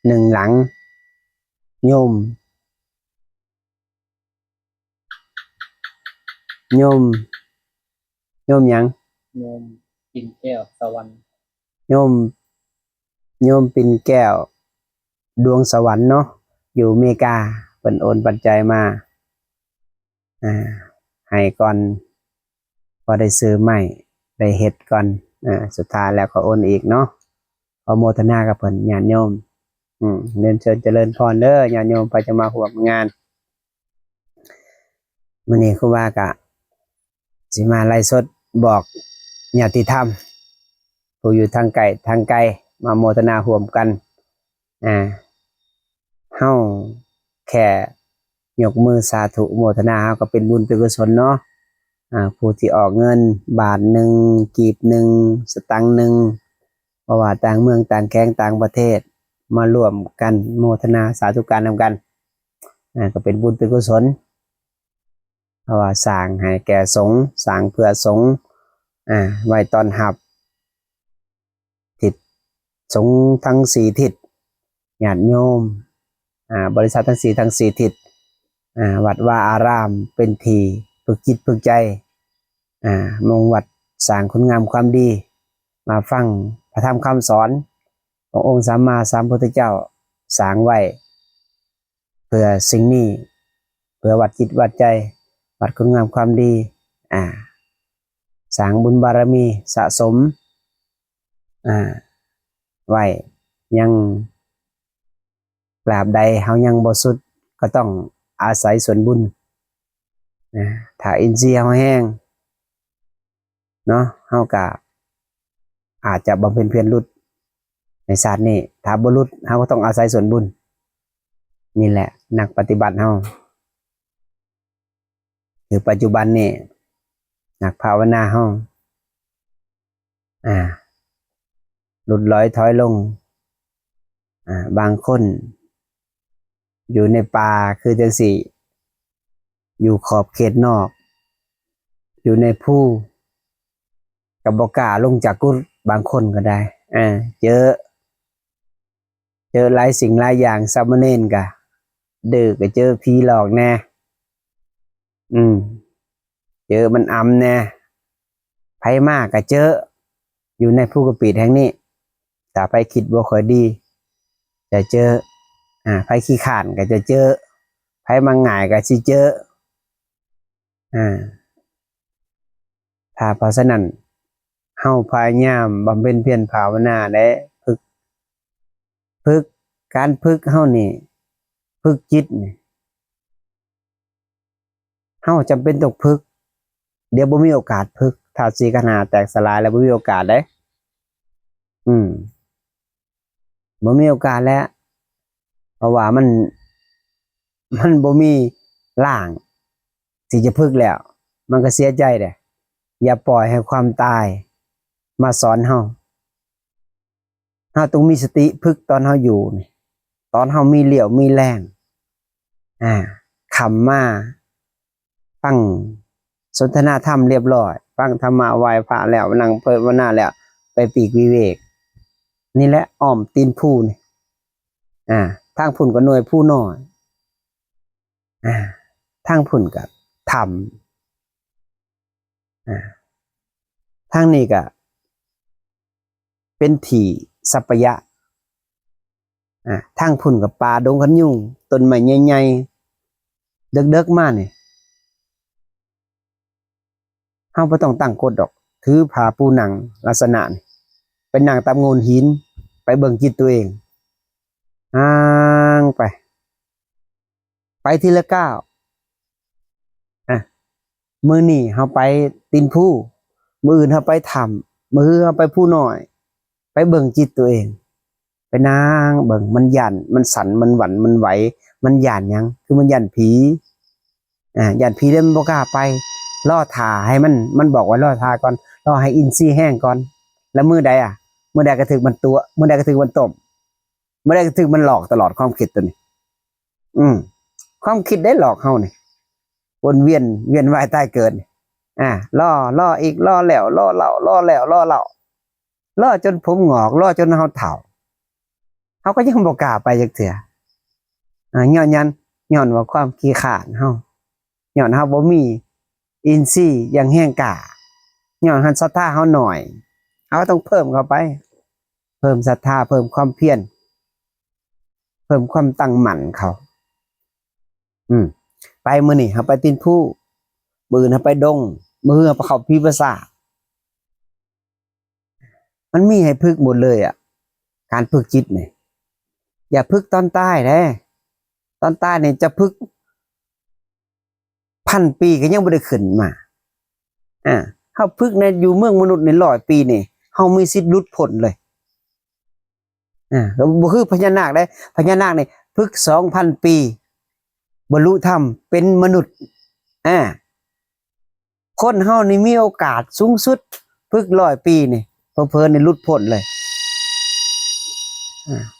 หนึ่งหลังโยมโยมโยมหยังโยมปิ่นแก้วสวรรค์โยมโยมปิ่นแก้วดวงสวรรค์เนาะอยู่อเมริกาเพิ่นโอนปัจจัยมาให้ก่อนพอได้ซื้อใหม่ได้เฮ็ดก่อนสุดท้ายแล้วก็โอนอีกเนาะขอโมทนากับเพิ่นญาติโยมเรียนเชิญเจริญพรเด้อญาติโยมไปจะมาร่วมงานมื้อนี้ครูบาก็สิมาไลฟ์สดบอกญาติธรรมผู้อยู่ทางไกลมาโมทนาร่วมกันเฮาแค่ยกมือสาธุโมทนาเฮาก็เป็นบุญเป็นกุศลเนาะผู้ที่ออกเงินบาทหนึ่งกีบหนึ่งสตังค์หนึ่งเพราะว่าต่างเมืองต่างแข้งต่างประเทศมาร่วมกันโมทนาสาธุการนำกันก็เป็นบุญเป็นกุศลเพราะว่าสร้างให้แก่สงฆ์สร้างเพื่อสงฆ์ไว้ตอนหับทิศสงฆ์ทั้งสี่ทิศญาติโยมบริษัททั้งสี่ทิศวัดว่าอารามเป็นทีฝึกจิตฝึกใจมงวัดสร้างคุณงามความดีมาฟังพระธรรมคำสอนขององค์สัมมาสัมพุทธเจ้าสร้างไว้เพื่อสิ่งนี้เพื่อวัดจิตวัดใจวัดคุณงามความดีสร้างบุญบารมีสะสมไว้ยังตราบใดเฮายังบ่สุดก็ต้องอาศัยส่วนบุญถ้าอินทรีย์เฮาแห้งเนาะเฮาก็อาจจะบำเพ็ญเพียรหลุดในศาสตร์นี้ถ้าบ่หลุดเฮาก็ต้องอาศัยส่วนบุญนี่แหละนักปฏิบัติเฮาคือปัจจุบันนี่นักภาวนาเฮาหลุดลอยถอยลงบางคนอยู่ในป่าคือจังสี่อยู่ขอบเขตนอกอยู่ในผู้กับบ่กล้าลงจากกุฏบางคนก็ได้เจอหลายสิ่งหลายอย่างสามเณรก็ดื้อก็เจอผีหลอกแน่เจอมันอำแน่ไผมากก็เจออยู่ในภูกระปีดแห่งนี้ถ้าไปคิดบ่ค่อยดีจะเจอไผขี้ข่านก็จะเจอไผมาง่ายก็สิเจอถ้าเพราะฉะนั้นเฮาพยายามบำเพ็ญเพียรภาวนาและฝึกการฝึกเฮานี่ฝึกจิตนี่เฮาจำเป็นต้องฝึกเดี๋ยวบ่มีโอกาสฝึกถ้าสีขนาดแตกสลายแล้วบ่มีโอกาสได้บ่มีโอกาสแล้วเพราะว่ามันบ่มีร่างที่จะฝึกแล้วมันก็เสียใจเด้อย่าปล่อยให้ความตายมาสอนเฮาต้องมีสติฝึกตอนเฮาอยู่นี่ตอนเฮามีเหลี่ยวมีแรงขำมาฟังสนทนาธรรมเรียบร้อยฟังธรรมะไหว้พระแล้วนั่งภาวนาแล้วไปปีกวิเวกนี่แหละอ้อมตีนผู้นี่ทางพุ่นก็หน่วยผู้น้อยทางพุ่นก็ธรรมทางนี้ก็เป็นที่สัพยะทางพุ่นกับป่าดงขันยุ่งต้นไม้ใหญ่ๆเด็กๆมาเนี่ยเฮาบ่ต้องตั้งกฎดอกถือผ้าปูหนังลักษณะนี่เป็นหนังตามโงนหินไปเบิ่งจิตตัวเองห่างไปทีละก้าวมื้อนี้เฮาไปตีนผู้มื้ออื่นเฮาไปถ้ำมื้อเฮาไปผู้น้อยไปเบิ่งจิตตัวเองไปนางเบิ่งมันหยันมันสั่นมันหวั่นมันไหวมันหยันหยังคือมันหยันผีหยันผีแล้วมันบ่กล้าไปล่อท่าให้มันบอกว่าล่อท่าก่อนล่อให้อินทรีย์แห้งก่อนแล้วมื้อใดมื้อใดก็ถึกมันตัวมื้อใดก็ถึกมันตบมื้อใดก็ถึกมันหลอกตลอดความคิดตัวนี้ความคิดได้หลอกเฮานี่วนเวียนว่ายตายเกิดล่ออีกล่อแล้วล่อเล่าล่อแล้วล่อเล่าล่อจนผมงอกล่อจนเฮาเฒ่า เฮาก็ยังบ่กล้าไปจักเทื่อย้อนว่าความขี้ขลาดเฮาย้อนเฮาบ่มีอินทรีย์อย่างแห้งกล้าย้อนหันศรัทธาเฮาหน่อยเฮาต้องเพิ่มเข้าไปเพิ่มศรัทธาเพิ่มความเพียรเพิ่มความตั้งมั่นเขาไปมื้อนี้เฮาไปตีนผู้มื้อเฮาไปดงมื้อเฮาไปเข้าพิภาษามันมีให้ฝึกหมดเลยการฝึกจิตนี่อย่าฝึกตอนใต้เด้ตอนใต้นี่จะฝึก1,000 ปีก็ยังบ่ได้ขึ้นมาเฮาฝึกในอยู่เมืองมนุษย์ใน100 ปีนี่เฮามีสิทธิ์หลุดพ้นเลยก็บ่คือพญานาคได้พญานาคนี่ฝึก 2,000 ปีบรรลุธรรมเป็นมนุษย์คนเฮานี่มีโอกาสสูงสุดฝึก100 ปีนี่เพิ่นนี่หลุดพ้นเลย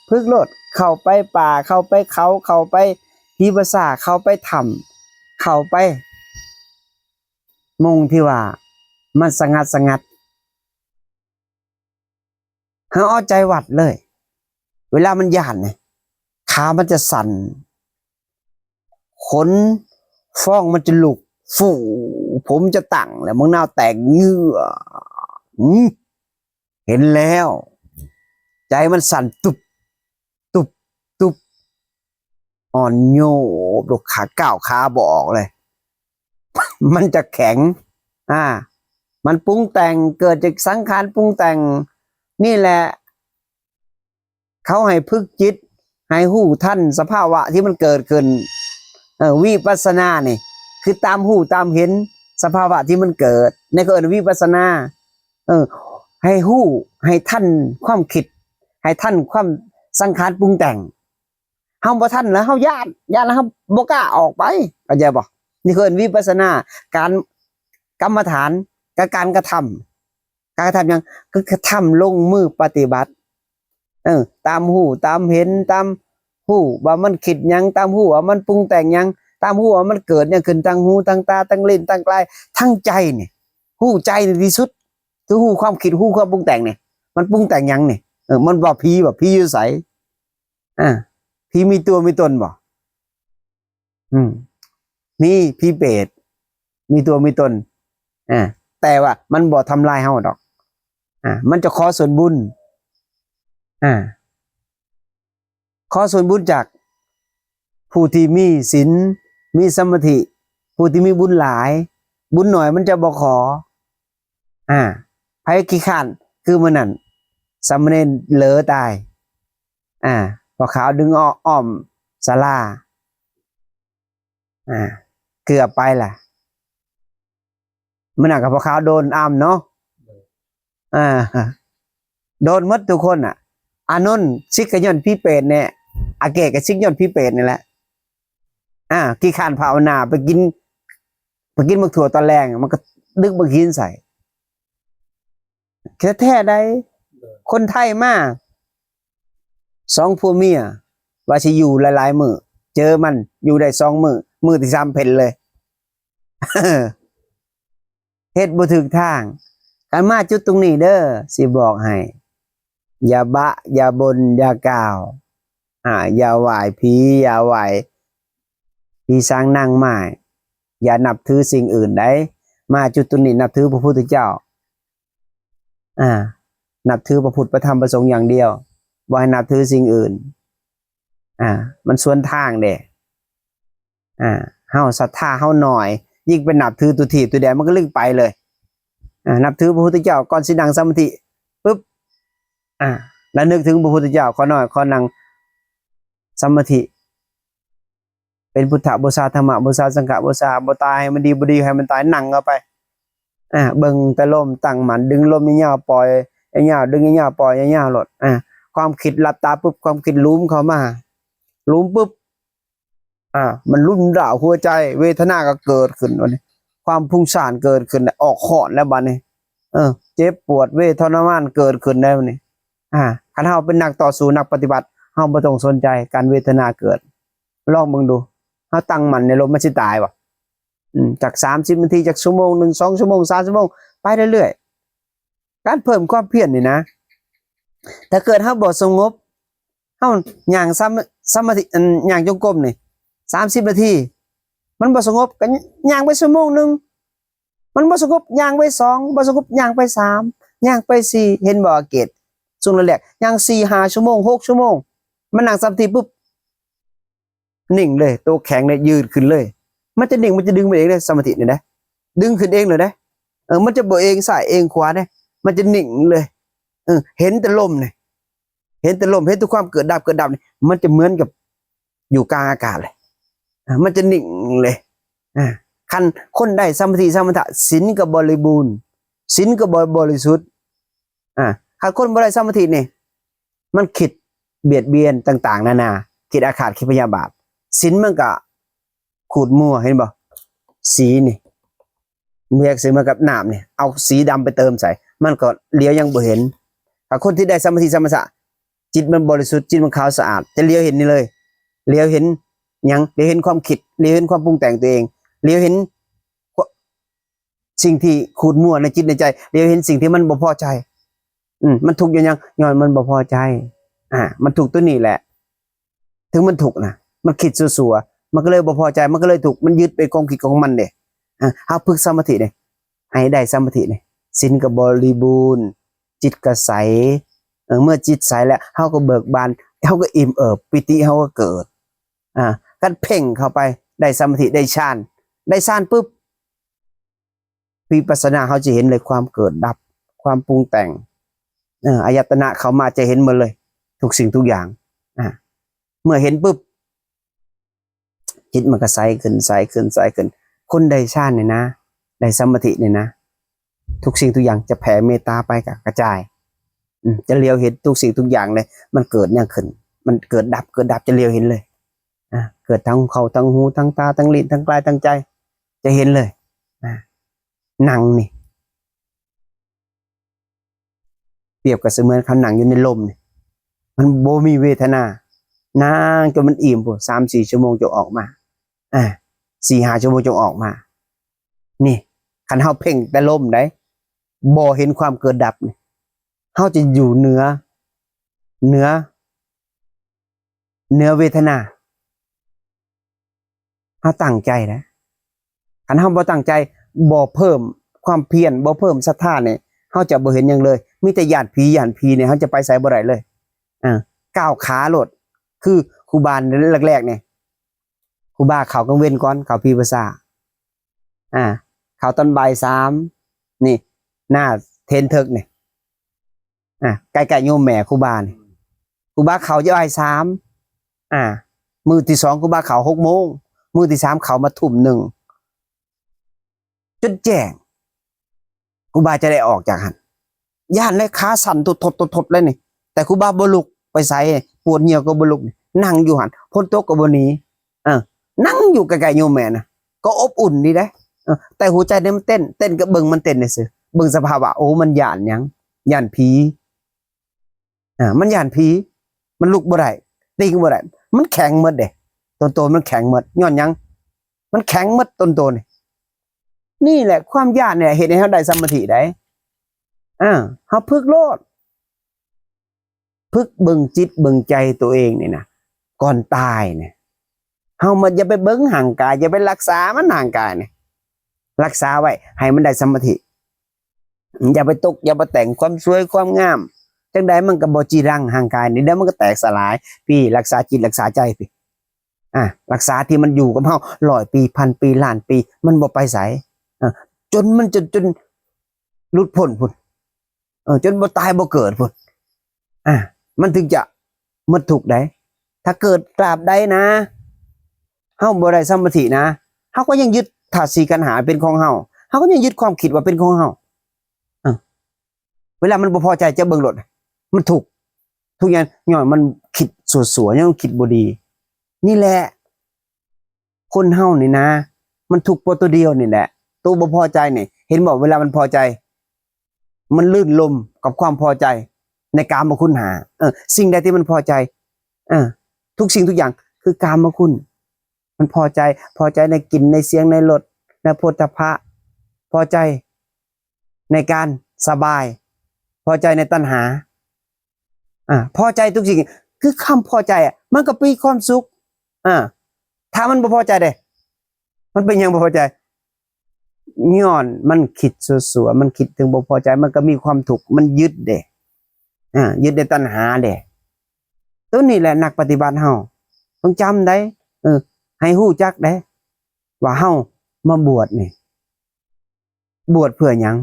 ฝึกโลดเข้าไปป่าเข้าไปเขาเข้าไปพิภาษาเข้าไปถ้ำเข้าไปมงที่ว่ามันสงัดเฮาเอาใจวัดเลยเวลามันย่านเนี่ยขามันจะสั่นขนฟ้องมันจะลุกฟูผมจะตั้งแล้วมึงหน้าแตกเหงื่อเห็นแล้วใจมันสั่นตุบอ่อนโยบลูกขาก้าวขาบอกเลย มันจะแข็งมันปรุงแต่งเกิดจากสังขารปรุงแต่งนี่แหละเขาให้ฝึกจิตให้หู้ท่านสภาวะที่มันเกิดขึ้นวิปัสสนานี่คือตามหู้ตามเห็นสภาวะที่มันเกิดในเกิดวิปัสสนาให้หู้ให้ท่านความคิดให้ท่านความสังขารปรุงแต่งเฮาบ่ทันแล้วเฮาย่านแล้วเฮาบ่กล้าออกไปเข้าใจบ่นี่คือวิปัสสนาการกรรมฐานกับการกระทำหยังคือกระทำลงมือปฏิบัติตามหูตามเห็นตามหูว่ามันคิดหยังตามหูว่ามันปรุงแต่งหยังตามหูว่ามันเกิดหยังขึ้นทางหูทางตาทางลิ้นทางกายทั้งใจนี่หูใจนี่ที่สุดคือหูความคิดหูความปรุงแต่งนี่มันปรุงแต่งหยังนี่มันบ่ผีอยู่ไสผีมีตัวมีตนบ่มีผีเปรตมีตัวมีตนแต่ว่ามันบ่ทำลายเฮาดอกมันจะขอส่วนบุญขอส่วนบุญจากผู้ที่มีศีลมีสมาธิผู้ที่มีบุญหลายบุญหน่อยมันจะบ่ขอไผขี้ข้านคือมื้อนั้นสามเณรเหลอตายพอขาวดึงอ้อมศาลาเกือบไปล่ะมื้อนั้นก็พอขาวโดนอ้ำเนาะโดนหมดทุกคนอานนท์ซิกกะย้อนพี่เปรตเนี่ยอาเกะก็ซิกย้อนพี่เปรตนี่แหละขี้ข้านภาวนาไปกินมะถั่วตอนแรงมันก็ดึกบักหินใส่แท้ๆได้คนไทยมา2ผัวเมียว่าสิอยู่หลายๆมื้อเจอมันอยู่ได้2มื้อที่3เพ็นเลย เฮ็ดบ่ถูกทางการมาจุดตรงนี้เด้อสิบอกให้อย่าบะอย่าบนอย่ากล่าวอย่าไหว้ผีอย่าไหว้ผีสร้างนางไม้อย่านับถือสิ่งอื่นใดมาจุดตรงนี้นับถือพระพุทธเจ้านับถือพระพุทธพระธรรมพระสงฆ์อย่างเดียวบ่ให้นับถือสิ่งอื่นมันสวนทางเด้เฮาศรัทธาเฮาหน่อยยิ่งไปนับถือตุถีบตุแดงมันก็ลึกไปเลยนับถือพระพุทธเจ้าก่อนสินั่งสมาธิปึ๊บแล้วนึกถึงพระพุทธเจ้าขอหน่อยขอนั่งสมาธิเป็นพุทธบูชาธรรมบูชาสังฆบูชาบ่ตายให้มันดีบ่ดีให้มันตายนั่งเข้าไปเบิ่งแต่ลมตั้งมันดึงลมยาวๆปล่อยยาวๆดึงยาวๆปล่อยยาวๆหลดความคิดหลับตาปุ๊บความคิดลุ้มเข้ามาลุ้มปุ๊บมันรุ่นด่าหัวใจเวทนาก็เกิดขึ้นวันนี้ความพุ่งซ่านเกิดขึ้นออกขอนแล้วบัดนี้เจ็บปวดเวทนามานเกิดขึ้นได้วันนี้คันเฮาเป็นนักต่อสู้นักปฏิบัติเฮาบ่ต้องสนใจการเวทนาเกิดลองเบิ่งดูเฮาตั้งมั่นในลมมันสิตายบ่จาก30นาทีจากชั่วโมงนึง2ชั่วโมง3ชั่วโมงไปเรื่อยๆการเพิ่มความเพียรนี่นะถ้าเกิดเฮาบ่สงบ เฮาย่างสมาธิย่างจงกรมนี่30นาทีมันบ่สงบก็ย่างไปชั่วโมงนึงมันบ่สงบย่างไป2บ่สงบย่างไป3ย่างไป4เห็นบ่เกตช่วงแรกๆย่าง4-5ชั่วโมง6ชั่วโมงมันนั่งสมาธิปุ๊บนิ่งเลยตัวแข็งเนี่ยยืดขึ้นเลยมันจะนิ่งมันจะดึงไปเองเลยสมาธินี่นะดึงขึ้นเองเลยนะมันจะบ่เองซ้ายเองขวาเนี่ยมันจะนิ่งเลยเห็นแต่ลมเนี่ยเห็นแต่ลมเห็นทุกความเกิดดับเนี่ยมันจะเหมือนกับอยู่กลางอากาศเลยมันจะนิ่งเลยคันคนได้สมาธิสมถะศีลก็บริบูรณ์ศีลก็บริสุทธิ์คันคนบ่ได้สมาธินี่มันคิดเบียดเบียนต่างๆนานาคิดอาฆาตคิดพยาบาทศีลมันก็ขูดมัวเห็นบ่สีนี่เมื่อซื้อมากับน้ำเนี่ยเอาสีดำไปเติมใส่มันก็เลี้ยวยังบ่เห็นถ้าคนที่ได้สมาธิสมถะจิตมันบริสุทธิ์จิตมันขาวสะอาดจะเลี้ยวเห็นนี่เลยเลี้ยวเห็นยังเลี้ยวเห็นความคิดเลี้ยวเห็นความปรุงแต่งตัวเองเลี้ยวเห็นสิ่งที่ขูดมั่วในจิตในใจเลี้ยวเห็นสิ่งที่มันบ่พอใจมันถูกยังย้อนมันบ่พอใจมันถูกตัวนี้แหละถึงมันถูกนะมันคิดสัวๆมันก็เลยบ่พอใจมันก็เลยถูกมันยึดไปความคิดของมันเด้เฮาฝึกสมาธิเนี่ยให้ได้สมาธิเนี่ยศีลก็บริบูรณ์จิตก็ใสเมื่อจิตใสแล้วเฮาก็เบิกบานเฮาก็อิ่มเอิบปิติเฮาก็เกิดกันเพ่งเข้าไปได้สมาธิได้ฌานปุ๊บวิปัสสนาเขาจะเห็นเลยความเกิดดับความปรุงแต่งอายตนะเขามาจะเห็นหมดเลยทุกสิ่งทุกอย่างเมื่อเห็นปุ๊บจิตมันก็ใสขึ้นคนได้ฌานเนี่ยนะได้สมาธิเนี่ยนะทุกสิ่งทุกอย่างจะแผ่เมตตาไปกับกระจายจะเลียวเห็นทุกสิ่งทุกอย่างเลยมันเกิดเนี่ยขึ้นมันเกิดดับจะเลียวเห็นเลยเกิดทั้งเขาทั้งหูทั้งตาทั้งลิ้นทั้งกายทั้งใจจะเห็นเลยนั่งนี่เปรียบกับเสมือนเขานั่งอยู่ในลมนี่มันโบมีเวทนานั่งจนมันอิ่มปุ๊บ3-4 ชั่วโมงจะออกมา4-5 ชั่วโมงจะออกมานี่คันเฮาเพ่งแต่ลมได้บ่เห็นความเกิดดับนี่เฮาจะอยู่เหนือเวทนาเฮาตั้งใจนะคันเฮาบ่ตั้งใจบ่เพิ่มความเพียรบ่เพิ่มศรัทธาเนี่ยเฮาจะบ่เห็นหยังเลยมีแต่ญาติผีเนี่ยเฮาจะไปไสบ่ได้เลยก้าวขาโลดคือครูบาแรกๆเนี่ยครูบาเข้ากลางเว้นก่อนเข้าพีภาษาเข้าตอนบ่าย3นี่หน้าเทนเทิกนี่ใกล้ๆโยมแม่ครูบานี่ครูบาเข้าจะบ่าย3มื้อที่2ครูบาเข้า6 โมงมื้อที่3เข้ามาทุ่ม 1จนแจ้งครูบาจะได้ออกจากหันย่านเลยขาสั่นทดเลยนี่แต่ครูบาบ่ลุกไปไสปวดเหี่ยวก็บ่ลุกนั่งอยู่หันพ้นโต๊ะก็บ่หนีนั่งอยู่ใกล้ๆโยมแม่นะก็อบอุ่นดีได้แต่หัวใจเนี่ยมันเต้นก็เบิ่งมันเต้นซื่อเบิ่งสภาวะโอ้มันย่านหยังย่านผีมันย่านผีมันลุกบ่ได้ติ้งบ่ได้มันแข็งหมดเด้ต้นมันแข็งหมดย้อนหยังมันแข็งหมดต้นนี่แหละความยากเนี่ยเห็นให้เขาได้สมาธิได้เขาพึกโลดพึกเบิ่งจิตเบิ่งใจตัวเองนี่นะก่อนตายเนี่ยเฮามันอย่าไปเบิ่งห่างกายอย่าไปรักษามันห่างกายเนี่ยรักษาไว้ให้มันได้สมาธิอย่าไปตกอย่าไปแต่งความสวยความงามจังใดมันก็บ่จีรังห่างกายนี่เดี๋ยวมันก็แตกสลายพี่รักษาจิตรักษาใจพี่รักษาที่มันอยู่กับเฮา100 ปี1,000 ปีล้านปีมันบ่ไปไสจนมันจนหลุดพ้นพุ่นจนบ่ตายบ่เกิดพุ่นมันถึงจะหมดทุกข์ได้ถ้าเกิดตราบใดนะเฮาบ่ได้สมาธินะเฮาก็ยังยึดธาตุ4 ขันธ์ 5เป็นของเฮาก็ยังยึดความคิดว่าเป็นของเฮาเวลามันบ่พอใจจะเบิ่งรถมันทุกอย่างย้อนมันคิดสัวๆย้อนคิดบ่ดีนี่แหละคนเฮานี่นะมันทุกข์เพราะตัวเดียวนี่แหละตัวบ่พอใจนี่เห็นบอกเวลามันพอใจมันลื่นลมกับความพอใจในกามคุณหาสิ่งใดที่มันพอใจทุกสิ่งทุกอย่างคือกามคุณมันพอใจในกลิ่นในเสียงในรสในโผฏฐัพพะพอใจในการสบายพอใจในตัณหาพอใจทุกสิ่ง คือคำพอใจอ่ะมันก็เป็นความสุขถ้ามันบ่พอใจเด้มันเป็นหยังบ่พอใจย้อนมันคิดสัวๆมันคิดถึงบ่พอใจมันก็มีความทุกข์มันยึดเด้ยึดในตัณหาเด้ตัวนี้แหละนักปฏิบัติเฮาต้องจำได้ให้ฮู้จักได้ว่าเฮามาบวชนี่บวชเพื่อหยัง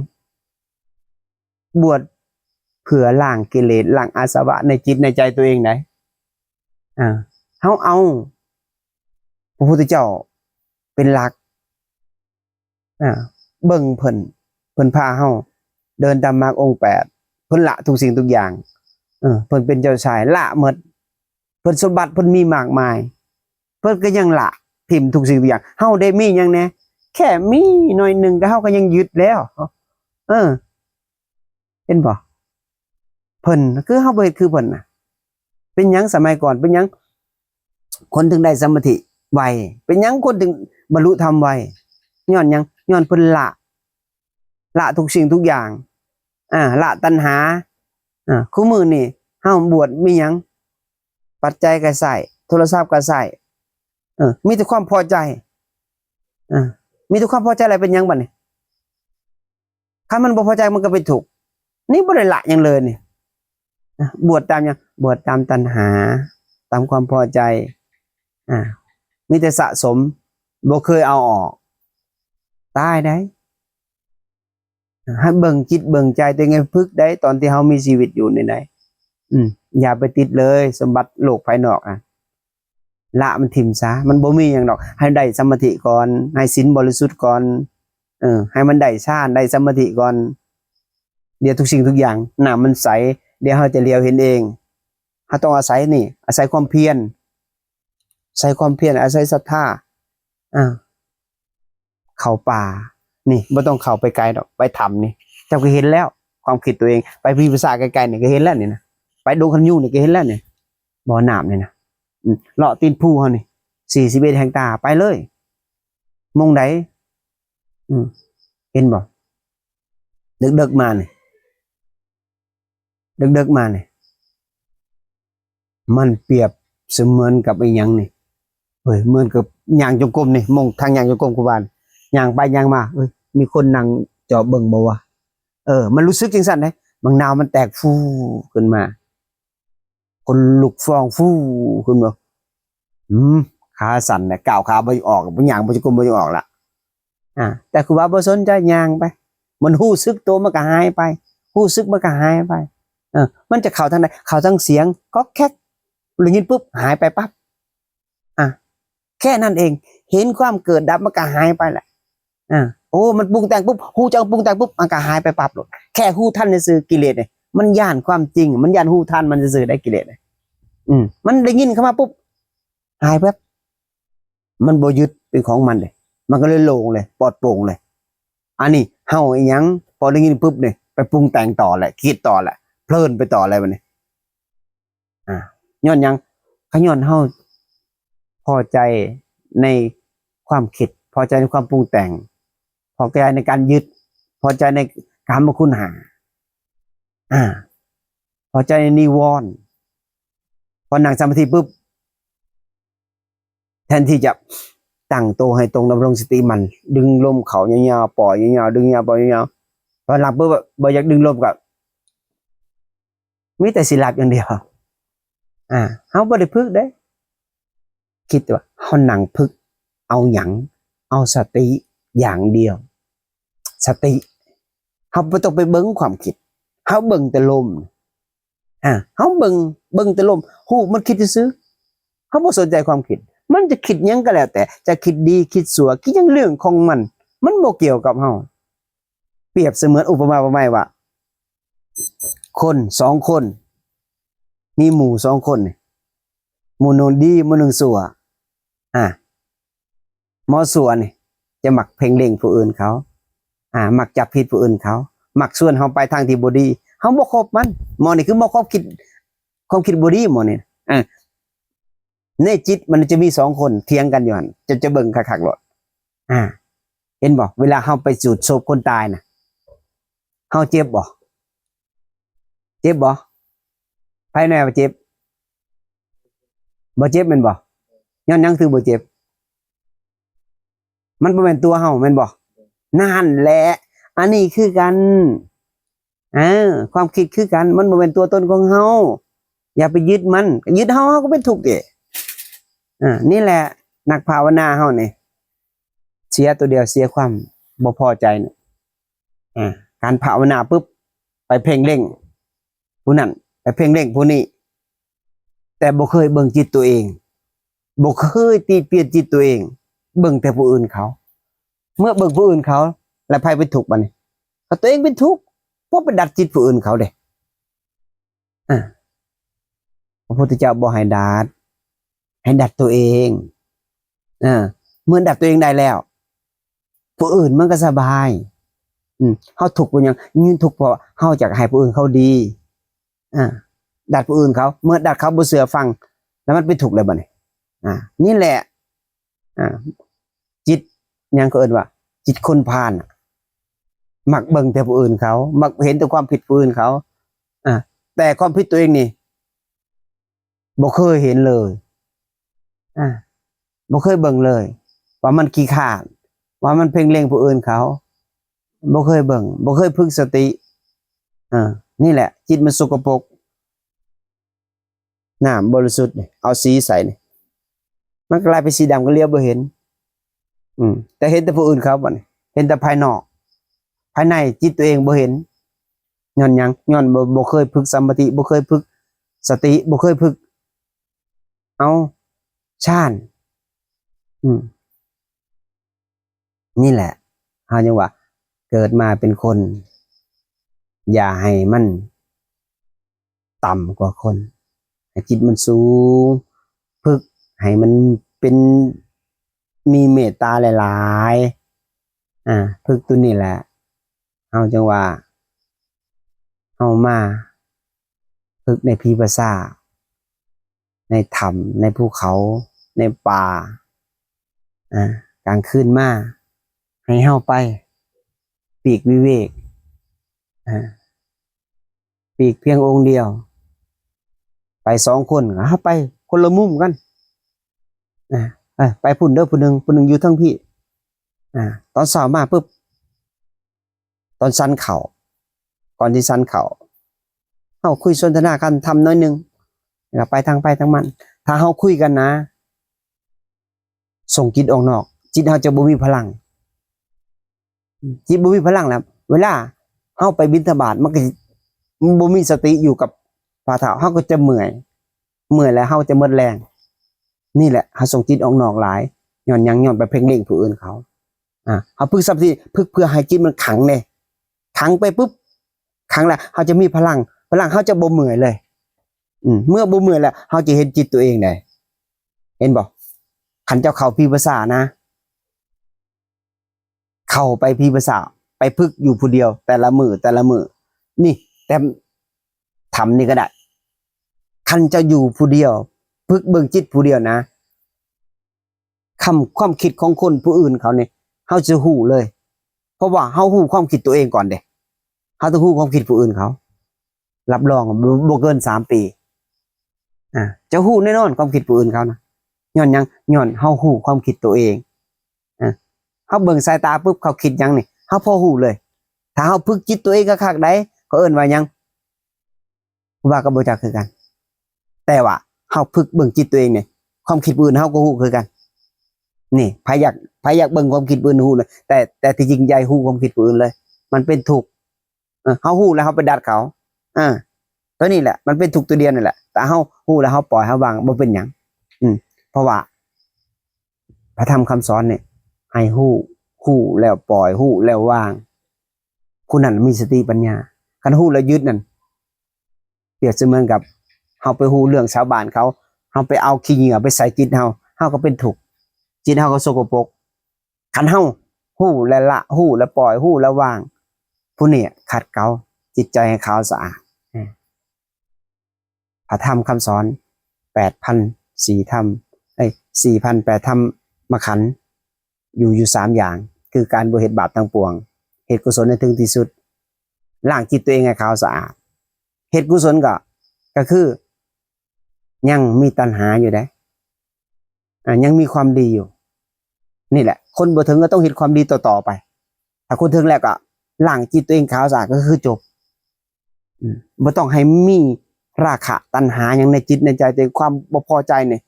บวชเพื่อล้างกิเลสล้างอาสวะในจิตในใจตัวเองได้เฮาเอาพระพุทธเจ้าเป็นหลักเบิ่งเพิ่นพาเฮาเดินตามมรรคองค์8เพิ่นละทุกสิ่งทุกอย่างเพิ่นเป็นเจ้าชายละหมดเพิ่นสมบัติเพิ่นมีมากมายเพิ่นก็ยังละทิ่มทุกสิ่งทุกอย่างเฮาได้มีหยังแน่แค่มีหน่อยหนึงก็เฮาก็ยังยึดแล้วเห็นบ่เพิ่นคือเฮาบ่เฮ็ดคือเพิ่นน่ะเป็นหยังสมัยก่อนเป็นหยังคนถึงได้สมาธิไวเป็นหยังคนถึงบรรลุธรรมไวย้อนหยังย้อนเพิ่นละทุกสิ่งทุกอย่างละตัณหาคู่มือนี่เฮาบวชมีหยังปัจจัยก็ใช้โทรศัพท์ก็ใช้มีแต่ความพอใจมีแต่ความพอใจอะไรเป็นหยังบัดนี้ถ้ามันบ่พอใจมันก็เป็นทุกข์นี่บ่ได้ละหยังเลยนี่บวชตามหยังบวชตามตัณหาตามความพอใจมีแต่สะสมบ่เคยเอาออกตายได้ให้เบิ่งจิตเบิ่งใจตัวเองฝึกได้ตอนที่เฮามีชีวิตอยู่ในไหนอย่าไปติดเลยสมบัติโลกภายนอกละมันทิ่มซะมันบ่มีหยังดอกให้ได้สมาธิก่อนให้ศีลบริสุทธิ์ก่อนให้มันได้ฌานได้สมาธิก่อนเดี๋ยวทุกสิ่งทุกอย่างน้ำมันใสเดี๋ยวเฮาจะเลียวเห็นเองเฮาต้องอาศัยนี่อาศัยความเพียรอาศัยความเพียรอาศัยศรัทธาเข้าป่านี่บ่ต้องเข้าไปไกลดอกไปทำนี่เจ้าก็เห็นแล้วความคิดตัวเองไปพิพากษาไกลๆนี่ก็เห็นแล้วนี่นะไปดงคันยูนี่ก็เห็นแล้วนี่บ่อน้ำนี่นะเลาะตีนภูเฮานี่41เฮกตาร์ไปเลยมงใดเห็นบ่ดึกๆมานี่ดึกๆมานี่มันเปรียบเสมือนกับไอ้หยังนี่เหมือนกับย่างจงกรมนี่มงทางย่างจงกรมกูบ้านย่างไปย่างมามีคนนั่งจอเบิ่งบ่วะมันรู้สึกจังซั่นเด้บางนาวมันแตกฟูขึ้นมาคนลุกฟองฟูขึ้นมาขาสั่นเนี่ยก้าวขาบ่ออกบ่ย่างบ่จงกรมบ่ออกละแต่คือว่าบ่สนใจย่างไปมันรู้สึกตัวมันก็หายไปรู้สึกมันก็หายไปมันจะเข้าทางใดเข้าทางเสียงก็แค่ได้ยินปุ๊บหายไปปั๊บแค่นั้นเองเห็นความเกิดดับมันก็หายไปแหละโอ้มันปรุงแต่งปุ๊บฮู้จังปรุงแต่งปุ๊บมันก็หายไปปั๊บหมดแค่ฮู้ทันในสื่อกิเลสเนี่ยมันย่านความจริงมันย่านฮู้ทันมันจะสื่อได้กิเลสเลยมันได้ยินเข้ามาปุ๊บหายแป๊บมันบ่ยึดเป็นของมันเลยมันก็เลยโล่งเลยปลอดโปร่งเลยอันนี้เฮาอีหยังพอได้ยินปุ๊บเนี่ยไปปรุงแต่งต่อแหละคิดต่อแหละเพลินไปต่ออะไรบัดนี้ย้อนหยังขย้อนเฮาพอใจในความคิดพอใจในความปรุงแต่งพอใจในการยึดพอใจในกามคุณหาพอใจในนิวรณ์พอนั่งสมาธิปุ๊บแทนที่จะตั้งตัวให้ตรงดำรงสติมันดึงลมเขายาวๆปล่อยยาวๆดึงยาวปล่อยยาวพอหลับปุ๊บบ่อยากดึงลมกับมีแต่สิหลับอย่างเดียวเฮาบ่ได้พึกเด้คิดว่าเฮานั่งพึกเอาหยังเอาสติอย่างเดียวสติเฮาบ่ต้องไปเบิ่งความคิดเฮาเบิ่งแต่ลมเฮาเบิ่งแต่ลมฮู้มันคิดซื่อเฮาบ่สนใจความคิดมันจะคิดหยังก็แล้วแต่จะคิดดีคิดชั่วคิดหยังเรื่องของมันบ่เกี่ยวกับเฮาเปรียบเสมือนอุปมาอุปไมยว่าคน2คนมีหมู่2คนหมู่นึงดีหมู่นึงชั่วหมอสัวนี่จะมักเพ่งเล็งผู้อื่นเขามักจับผิดผู้อื่นเขามักส่วนเฮาไปทางที่บ่ดีเฮาบ่คบมันหมอนี่คือบ่คบคิดความคิดบ่ดีหมอนี่ในจิตมันจะมี2คนเถียงกันอยู่หั่นจะเบิ่งคักๆโลดเห็นบ่เวลาเฮาไปจูดศพคนตายน่ะเฮาเจ็บบ่เจ็บบ่ภายในว่าเจ็บ บ่เจ็บแม่นบ่ย้อนหยังคือบ่เจ็บมันบ่แม่นตัวเฮาแม่นบ่นั่นแหละอันนี้คือกันความคิดคือกันมันบ่เป็นตัวตนของเฮาอย่าไปยึดมันยึดเฮาก็เป็นทุกข์ดินี่แหละนักภาวนาเฮานี่เสียตัวเดียวเสียความบ่พอใจเนี่ยการภาวนาปุ๊บไปเพ่งเร่งผู้นั้นไปเพ่งเร่งผู้นี้แต่บ่เคยเบิ่งจิตตัวเองบ่เคยตีเปลี่ยนจิตตัวเองเบิ่งแต่ผู้อื่นเขาเมื่อเบิ่งผู้อื่นเขาแล้วไผเป็นทุกข์บัดนี้ก็ตัวเองเป็นทุกข์เพราะไปดัดจิตผู้อื่นเขาเด้พระพุทธเจ้าบอกให้ดัดตัวเองเมื่อดัดตัวเองได้แล้วผู้อื่นมันก็สบายเฮาทุกข์บ่ยังยืนทุกข์เพราะเฮาอยากให้ผู้อื่นเขาดีดัดผู้อื่นเขาเมื่อดัดเขาบ่เชื่อฟังแล้วมันเป็นทุกข์เลยบัดนี้นี่แหละจิตยังก็เอิ้นว่าจิตคนพาลมักเบิ่งแต่ผู้อื่นเขามักเห็นแต่ความผิดผู้อื่นเขาแต่ความผิดตัวเองนี่บ่เคยเห็นเลยบ่เคยเบิ่งเลยว่ามันขี้ข้านว่ามันเพ่งเล็งผู้อื่นเขาบ่เคยเบิ่งบ่เคยฝึกสตินี่แหละจิตมันสกปรกน้ำบริสุทธิ์นี่เอาสีใส่นี่มันกลายเป็นสีดำก็เลี้ยวบ่เห็นแต่เห็นแต่ผู้อื่นเขาบัดนี้เห็นแต่ภายนอกภายในจิตตัวเองบ่เห็นย้อนหยังย้อนบ่เคยฝึกสมาธิบ่เคยฝึกสติบ่เคยฝึกเอาฌานนี่แหละเฮาจังว่าเกิดมาเป็นคนอย่าให้มันต่ำกว่าคนให้จิตมันสูงฝึกให้มันเป็นมีเมตตาหลายๆฝึกตัวนี้แหละเฮาจังว่าเฮามาฝึกในพีภาษาในถ้ำในภูเขาในป่ากลางคืนมาให้เฮาไปปีกวิเวกปีกเพียงองค์เดียวไป2 คนเฮาไปคนละมุมกันไปพุ่นเด้อผู้หนึงอยู่ทั้งพี่ตอนเช้ามาปุ๊บตอนซันเข้าก่อนที่ซันเข้าเฮาคุยสนทนากันทำน้อยนึงแล้วไปทางมันถ้าเฮาคุยกันนะส่งจิตออกนอกจิตเฮาจะบ่มีพลังจิตบ่มีพลังแล้วเวลาเฮาไปบิณฑบาตมันก็บ่มีสติอยู่กับฝ่าเท้าเฮาก็จะเมื่อยแล้วเฮาจะหมดแรงนี่แหละเฮาส่งจิตออกนอกหลายย้อนหยังย้อนไปเพ่งเล็งผู้อื่นเขาเฮาฝึกสมาธิฝึกเพื่อให้จิตมันขังเด้ขังไปปุ๊บขังแล้วเฮาจะมีพลังเฮาจะบ่เมื่อยเลยเมื่อบ่เมื่อยแล้วเฮาจะเห็นจิตตัวเองได้เห็นบ่คันเจ้าเข้าพีภาษานะเข้าไปพีภาษาไปฝึกอยู่ผู้เดียวแต่ละมื้อนี่แต่ทำนี่ก็ได้คันจะอยู่ผู้เดียวฝึกเบิ่งจิตผู้เดียวนะความคิดของคนผู้อื่นเขาเนี่ยเฮาจะฮู้เลยเพราะว่าเฮาฮู้ความคิดตัวเองก่อนเด้เฮาต้องฮู้ความคิดผู้อื่นเขารับรองบ่เกิน3 ปีจะฮู้แน่นอนความคิดผู้อื่นเขานะย้อนหยังย้อนเฮาฮู้ความคิดตัวเองเฮาเบิ่งสายตาปุ๊บเขาคิดหยังนี่เฮาพอฮู้เลยถ้าเฮาฝึกจิตตัวเองคักๆได้เขาเอิ้นว่าหยังว่าก็บ่จักคือกันแต่ว่าเฮาฝึกเบิ่งจิตตัวเองนี่ความคิดผู้อื่นเฮาก็ฮู้คือกันนี่ไผอยากเบิ่งความคิดผู้อื่นฮู้เลยแต่ที่จริงใจฮู้ความคิดผู้อื่นเลยมันเป็นทุกข์เฮาฮู้แล้วเฮาไปดัดเขาตัวนี้แหละมันเป็นทุกข์ตัวเดียวนี่แหละแต่เฮาฮู้แล้วเฮาปล่อยเฮาวางบ่เป็นหยังเพราะว่าพระธรรมคำสอนเนี่ยให้ฮู้แล้วปล่อยฮู้แล้ววางผู้นั้นมีสติปัญญาคันฮู้แล้วยึดนั่นเปรียบเสมือนกับเฮาไปฮู้เรื่องชาวบ้านเขาเฮาไปเอาขี้เหงื่อไปใส่จิตเฮาก็เป็นทุกข์จิตเฮาก็สกปรกคันเฮาฮู้แล้วละฮู้แล้วปล่อยฮู้แล้ววางผู้นี้ขัดเกลาจิตใจให้ขาวสะอาดพระธรรมคำสอน 8,4 ธรรม4,800 ธรรมขันธ์อยู่3อย่างคือการบ่เฮ็ดบาปทั้งปวงเฮ็ดกุศลให้ถึงที่สุดล้างจิตตัวเองให้ขาวสะอาดเฮ็ดกุศลก็คือยังมีตัณหาอยู่เด้ ยังมีความดีอยู่นี่แหละคนบ่ถึงก็ต้องเฮ็ดความดีต่อๆไปถ้าคนถึงแล้วก็ล้างจิตตัวเองขาวสะอาดก็คือจบบ่ต้องให้มีราคะตัณหาหยังในจิตในใจตัวเองความบ่พอใจเนี่ย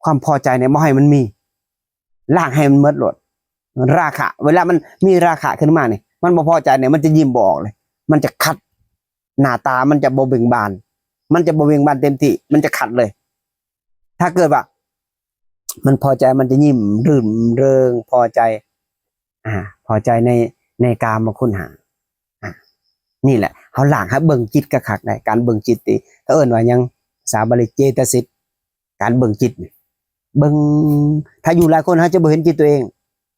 ความพอใจเนี่ยบ่ให้มันมีล้างให้มันหมดโลดราคะเวลามันมีราคะขึ้นมาเนี่ยมันบ่พอใจเนี่ยมันจะยิ้มบ่ออกเลยมันจะคัดหน้าตามันจะบ่เบ่งบานมันจะบ่เบ่งบานเต็มที่มันจะขัดเลยถ้าเกิดว่ามันพอใจมันจะยิ้มรื่นเริงพอใจพอใจในกามคุณหานี่แหละเขาหลังให้เบิ่งจิตกะคักได้การเบิ่งจิตติถ้าเอิ้นว่ายังภาษาบาลีเจตสิกการเบิ่งจิตเบิ่งถ้าอยู่หลายคนเขาจะบ่เห็นจิตตัวเอง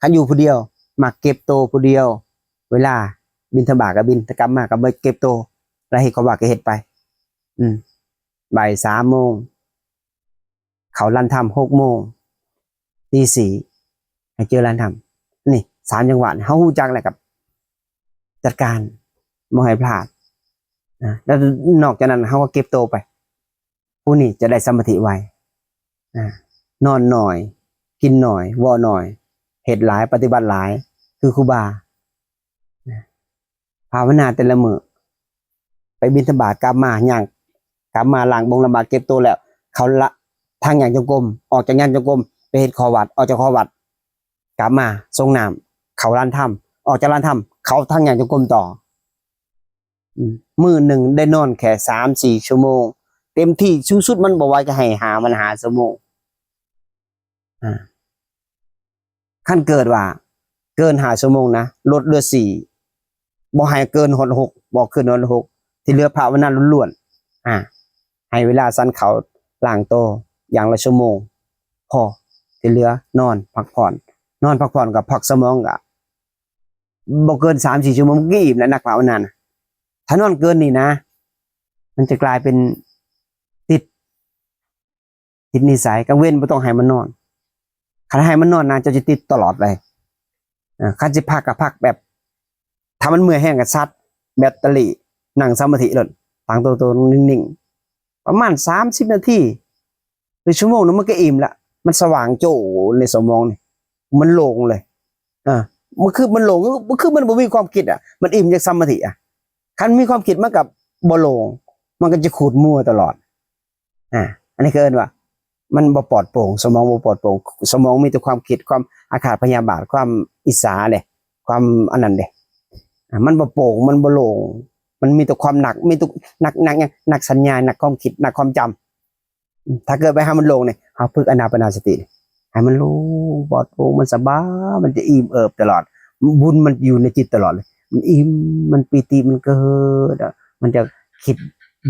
ถ้าอยู่ผู้เดียวมักเก็บโตผู้เดียว เวลาบิณฑบาตก็บิณฑกรรมมาก็บ่เก็บโตแล้วเฮ็ดก็ว่าก็เฮ็ดไปบ่าย 3 โมงเขาลั่นทำ6 โมงตี 4ให้เจอลั่นทำนี่3 จังหวะเฮาฮู้จักแหละกับจัดการบ่ให้พลาดแล้วนอกจากนั้นเขาก็เก็บโตไปผู้นี้จะได้สมาธิไวนอนหน่อยกินหน่อยว่อหน่อยเหตุหลายปฏิบัติหลายคือครูบาภาวนาแต่ละมื้อไปบิณฑบาตกลับมาย่างกลับมาล้างบงละหมาดเก็บโตแล้วเขาละทางย่างจงกรมออกจากย่างจงกรมไปเฮ็ดขอวัดออกจากขอวัดกลับมาทรงน้ำเขาลานถ้ำออกจากลานถ้ำเขาทางย่างจงกรมต่อมื้อหนึ่งได้นอนแค่3-4 ชั่วโมงเต็มที่สูงสุดมันบ่ไหวก็ให้หามัน5 ชั่วโมงขั้นเกิดว่าเกิน5 ชั่วโมงนะลดเหลือ4บ่ให้เกิน6บ่ขึ้น6ที่เหลือภาวนาล้วนๆให้เวลาสั้นเขาล้างโตอย่างละชั่วโมงพอที่เหลือนอนพักผ่อนกับพักสมองก็บ่เกิน 3-4 ชั่วโมงก็อิ่มแล้วนักภาวนาถ้านอนเกินนี่นะมันจะกลายเป็นติดนิสัยกลางเว้นไม่ต้องให้มันนอนคันให้มันนอนนะจะติดตลอดเลยคันจะพักกับพักแบบถ้ามันเมื่อยแห้งกับซัดแบตเตอรี่นั่งสมาธิเลยตั้งตัวนิ่งๆประมาณ30 นาทีหรือชั่วโมงนึงมันก็อิ่มละมันสว่างโจ้ในสมองนี่มันโล่งเลยมันคือมันโล่งมันคือมันบ่มีความคิดมันอิ่มจากสมาธิคันมีความคิดมันกับบ่โล่งมันก็จะขูดมัวตลอดอันนี้คือเอิ้นว่ามันบ่ปลอดโปร่งสมองบ่ปลอดโปร่งสมองมีแต่ความคิดความอาฆาตพยาบาทความอิจฉาเลยความอันนั้นเด้มันบ่โปร่งมันบ่โล่งมันมีแต่ความหนักมีแต่หนักสัญญาหนักความคิดหนักความจำถ้าเกิดไปให้มันโล่งเนี่ยเฮาฝึกอานาปานสติให้มันโล่งปลอดโปร่งมันสบายมันจะอิ่มเอิบตลอดบุญมันอยู่ในจิตตลอดเลยมันอิ่มมันปีติมันเกิดมันจะคิด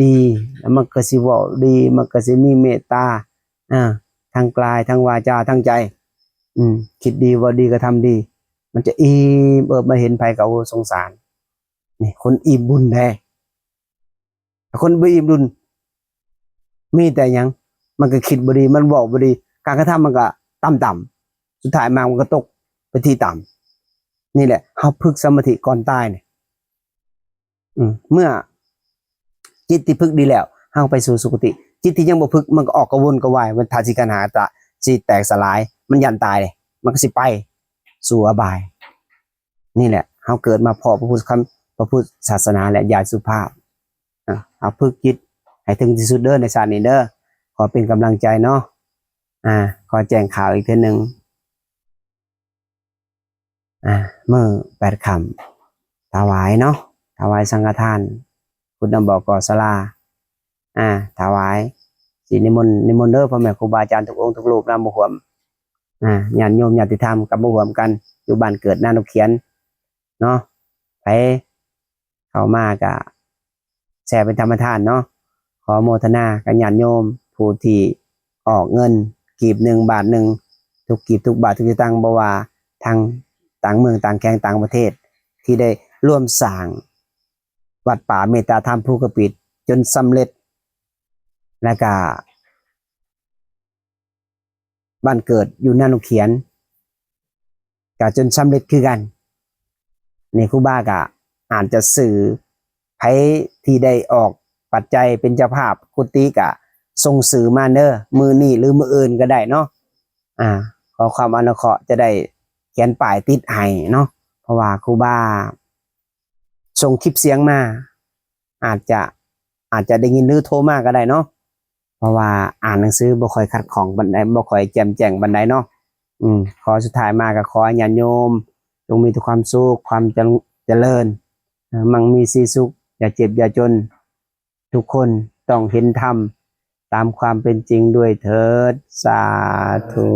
ดีแล้วมันก็สิเว้าดีมันก็สิมีเมตตาทางกายทางวาจาทางใจคิดดีว่าดีก็ทำดี มันจะอิ่มเอิบมาเห็นภัยกับสงสารนี่คนอิ่มบุญแท้คนบ่อิ่มบุญมีแต่หยังมันก็คิดบ่ดีมันเว้าบ่ดีการกระทำมันก็ต่ำๆสุดท้ายมามันก็ตกไปที่ต่ำนี่แหละเฮาฝึกสมาธิก่อนตายเนี่ยเมื่อจิตที่ฝึกดีแล้วเฮาไปสู่สุคติจิตที่ยังบ่ฝึกมันก็ออกกระวนกระวายมันทาสิกันหาตะสิแตกสลายมันยันตายเลยมันก็สิไปสู่อบายนี่แหละเฮาเกิดมาพอพระพุทธศาสนาและญาติสุภาพเอาฝึกจิตให้ถึงที่สุดเด้อในชาตินี้เด้อขอเป็นกำลังใจเนาะขอแจ้งข่าวอีกทีนึงเมื่อ8 ค่ำถวายเนาะถวายสังฆทานพุทธนำบอกอศาลาถวายสินิมนต์เด้อพ่อแม่ครูบาอาจารย์ทุกองค์ทุกรูปนำมาร่วมญาติโยมญาติธรรมกับมาร่วมกันอยู่บ้านเกิดนานกเขียนเนาะไปเข้ามาก็แชร์เป็นธรรมทานเนาะขอโมทนากับญาติโยมผู้ที่ออกเงินกีบ1 บาท 1ทุกกีบทุกบาททุกสตางค์บ่ว่าทางต่างเมืองต่างแขงต่างประเทศที่ได้ร่วมสร้างวัดป่าเมตตาธรรมภูกระปิดจนสำเร็จและก็บ้านเกิดอยู่นานกเขียนก็จนสำเร็จคือกันนี่ครูบาก็อาจจะสื่อไผที่ได้ออกปัจจัยเป็นเจ้าภาพกุฏิก็ส่งสื่อมาเด้อมือนี้หรือมืออื่นก็ได้เนาะ ขอความอนุเคราะห์จะได้เขียนป้ายติดให้เนาะเพราะว่าครูบาส่งคลิปเสียงมาอาจจะได้ยินหรือโทรมาก็ได้เนาะเพราะว่าอ่านหนังสือบ่ค่อยขัดของบันไดบ่ค่อยแจ่มแจ้งบันไดเนาะขอสุดท้ายมาก็ขอให้ญาติโยมจงมีแต่ความสุขความเจริญมั่งมีสีสุขอย่าเจ็บอย่าจนทุกคนต้องเห็นธรรมตามความเป็นจริงด้วยเถิดสาธุ